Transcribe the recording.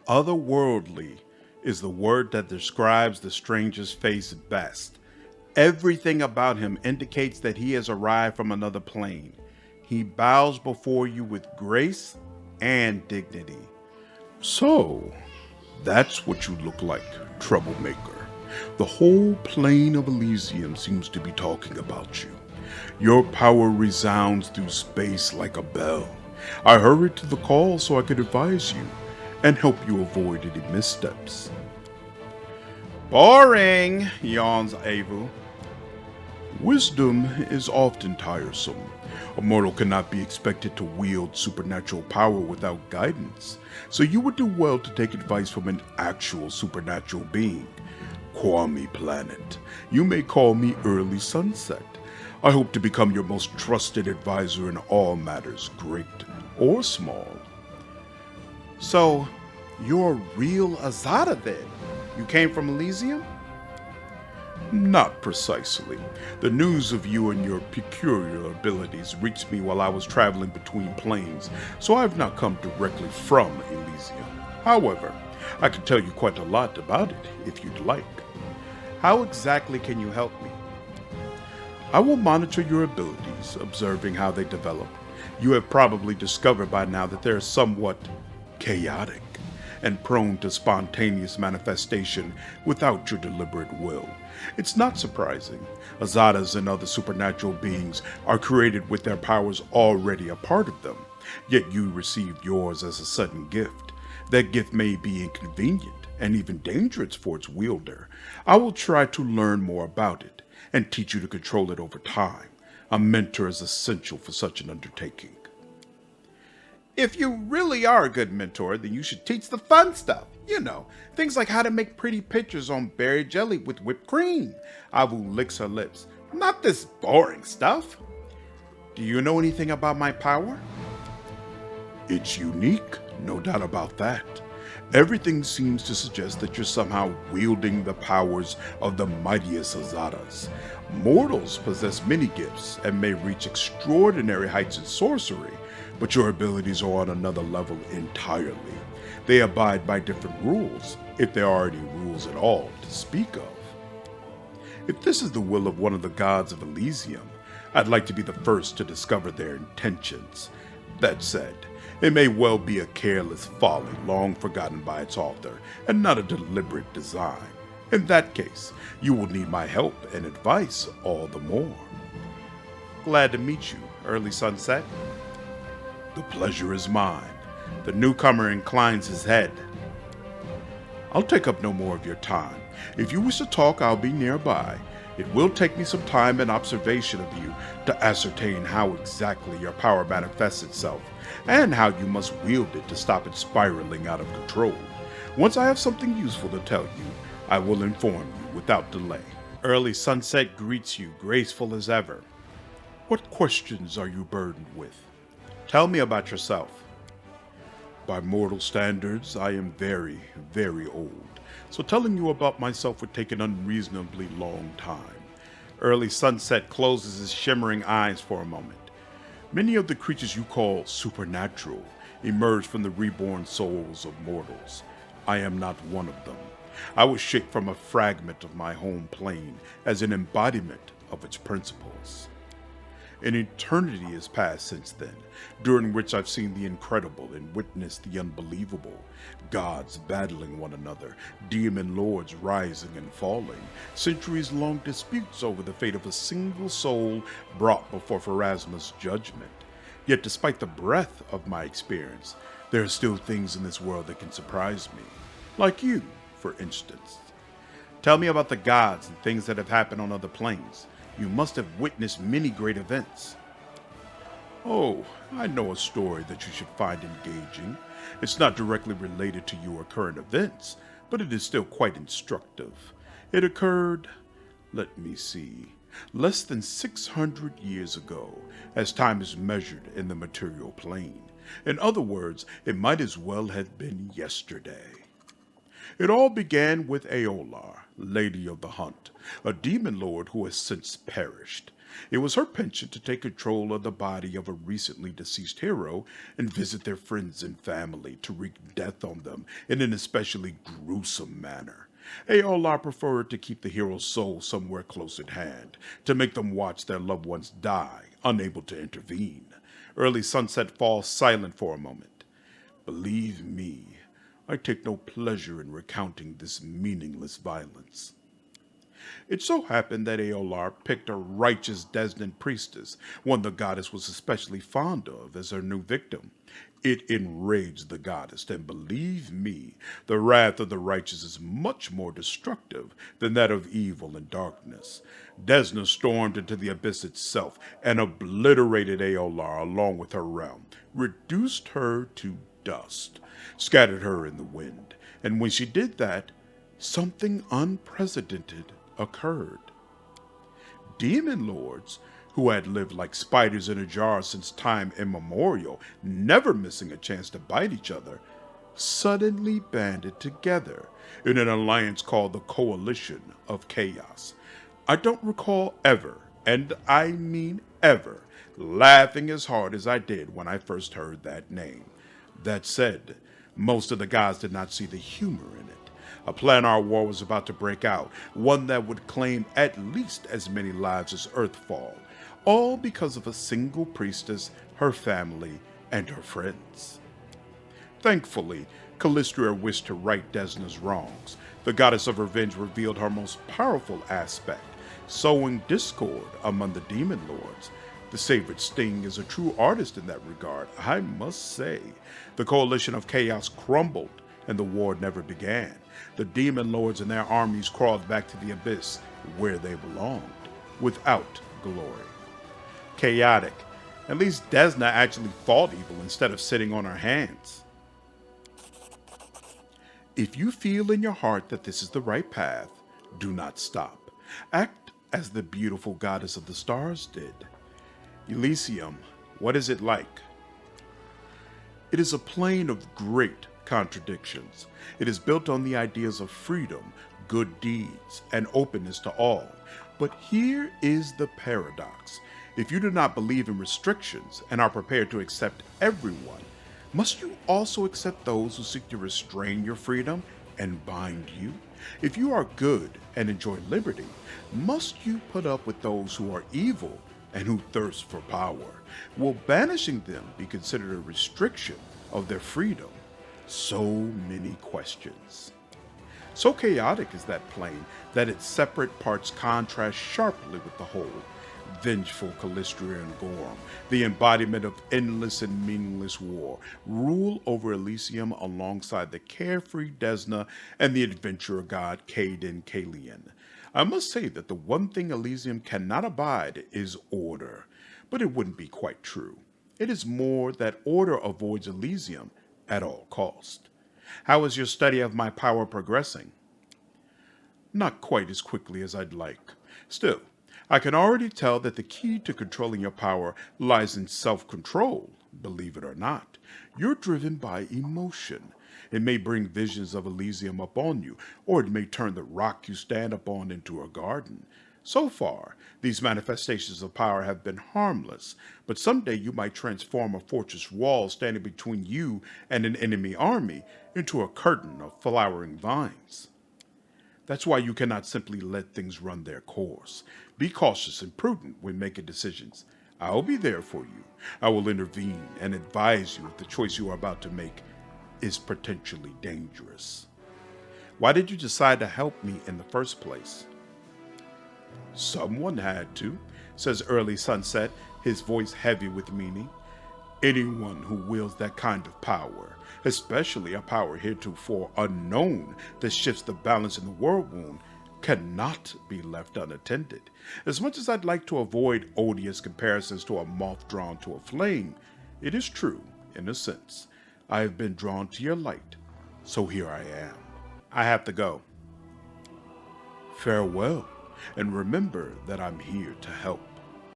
Otherworldly is the word that describes the stranger's face best. Everything about him indicates that he has arrived from another plane. He bows before you with grace and dignity. So, that's what you look like, troublemaker. The whole plane of Elysium seems to be talking about you. Your power resounds through space like a bell. I hurried to the call so I could advise you and help you avoid any missteps. Boring, yawns Avu. Wisdom is often tiresome. A mortal cannot be expected to wield supernatural power without guidance, so you would do well to take advice from an actual supernatural being. Kwame Planet. You may call me Early Sunset. I hope to become your most trusted advisor in all matters, great or small. So, you're a real Azata then? You came from Elysium? Not precisely. The news of you and your peculiar abilities reached me while I was traveling between planes, so I have not come directly from Elysium. However, I can tell you quite a lot about it if you'd like. How exactly can you help me? I will monitor your abilities, observing how they develop. You have probably discovered by now that they are somewhat chaotic and prone to spontaneous manifestation without your deliberate will. It's not surprising. Azatas and other supernatural beings are created with their powers already a part of them, yet you received yours as a sudden gift. That gift may be inconvenient and even dangerous for its wielder. I will try to learn more about it and teach you to control it over time. A mentor is essential for such an undertaking. If you really are a good mentor, then you should teach the fun stuff. You know, things like how to make pretty pictures on berry jelly with whipped cream. Avu licks her lips. Not this boring stuff. Do you know anything about my power? It's unique, no doubt about that. Everything seems to suggest that you're somehow wielding the powers of the mightiest Azatas. Mortals possess many gifts and may reach extraordinary heights in sorcery, but your abilities are on another level entirely. They abide by different rules, if there are any rules at all to speak of. If this is the will of one of the gods of Elysium, I'd like to be the first to discover their intentions. That said, it may well be a careless folly long forgotten by its author, and not a deliberate design. In that case, you will need my help and advice all the more. Glad to meet you, Early Sunset. The pleasure is mine. The newcomer inclines his head. I'll take up no more of your time. If you wish to talk, I'll be nearby. It will take me some time and observation of you to ascertain how exactly your power manifests itself, and how you must wield it to stop it spiraling out of control. Once I have something useful to tell you, I will inform you without delay. Early Sunset greets you, graceful as ever. What questions are you burdened with? Tell me about yourself. By mortal standards, I am very, very old, so telling you about myself would take an unreasonably long time. Early Sunset closes his shimmering eyes for a moment. Many of the creatures you call supernatural emerge from the reborn souls of mortals. I am not one of them. I was shaped from a fragment of my home plane as an embodiment of its principles. An eternity has passed since then, during which I've seen the incredible and witnessed the unbelievable. Gods battling one another, demon lords rising and falling, centuries-long disputes over the fate of a single soul brought before Pharasma's judgment. Yet despite the breadth of my experience, there are still things in this world that can surprise me. Like you, for instance. Tell me about the gods and things that have happened on other planes. You must have witnessed many great events. Oh, I know a story that you should find engaging. It's not directly related to your current events, but it is still quite instructive. It occurred, let me see, less than 600 years ago, as time is measured in the material plane. In other words, it might as well have been yesterday. It all began with Aolar, Lady of the Hunt, a demon lord who has since perished. It was her penchant to take control of the body of a recently deceased hero and visit their friends and family to wreak death on them in an especially gruesome manner. Aolar preferred to keep the hero's soul somewhere close at hand, to make them watch their loved ones die, unable to intervene. Early Sunset falls silent for a moment. Believe me, I take no pleasure in recounting this meaningless violence. It so happened that Aolar picked a righteous Desnan priestess, one the goddess was especially fond of, as her new victim. It enraged the goddess, and believe me, the wrath of the righteous is much more destructive than that of evil and darkness. Desna stormed into the abyss itself and obliterated Aolar along with her realm, reduced her to dust, scattered her in the wind, and when she did that, something unprecedented occurred. Demon lords, who had lived like spiders in a jar since time immemorial, never missing a chance to bite each other, suddenly banded together in an alliance called the Coalition of Chaos. I don't recall ever, and I mean ever, laughing as hard as I did when I first heard that name. That said, most of the guys did not see the humor in it. A planar war was about to break out, one that would claim at least as many lives as Earthfall, all because of a single priestess, her family, and her friends. Thankfully, Callistria wished to right Desna's wrongs. The goddess of revenge revealed her most powerful aspect, sowing discord among the demon lords. The sacred Sting is a true artist in that regard, I must say. The coalition of chaos crumbled, and the war never began. The demon lords and their armies crawled back to the abyss, where they belonged, without glory. Chaotic. At least Desna actually fought evil instead of sitting on her hands. If you feel in your heart that this is the right path, do not stop. Act as the beautiful goddess of the stars did. Elysium, what is it like? It is a plane of great contradictions. It is built on the ideas of freedom, good deeds, and openness to all. But here is the paradox. If you do not believe in restrictions and are prepared to accept everyone, must you also accept those who seek to restrain your freedom and bind you? If you are good and enjoy liberty, must you put up with those who are evil and who thirst for power? Will banishing them be considered a restriction of their freedom? So many questions. So chaotic is that plane that its separate parts contrast sharply with the whole. Vengeful Callistria and Gorm, the embodiment of endless and meaningless war, rule over Elysium alongside the carefree Desna and the adventurer god Caden Kalian. I must say that the one thing Elysium cannot abide is order, but it wouldn't be quite true. It is more that order avoids Elysium at all cost. How is your study of my power progressing? Not quite as quickly as I'd like. Still, I can already tell that the key to controlling your power lies in self-control, believe it or not. You're driven by emotion. It may bring visions of Elysium upon you, or it may turn the rock you stand upon into a garden. So far, these manifestations of power have been harmless, but someday you might transform a fortress wall standing between you and an enemy army into a curtain of flowering vines. That's why you cannot simply let things run their course. Be cautious and prudent when making decisions. I'll be there for you. I will intervene and advise you if the choice you are about to make is potentially dangerous. Why did you decide to help me in the first place? Someone had to, says Early Sunset, his voice heavy with meaning. Anyone who wields that kind of power, especially a power heretofore unknown that shifts the balance in the world wound, cannot be left unattended. As much as I'd like to avoid odious comparisons to a moth drawn to a flame, it is true, in a sense. I have been drawn to your light, so here I am. I have to go. Farewell, and remember that I'm here to help.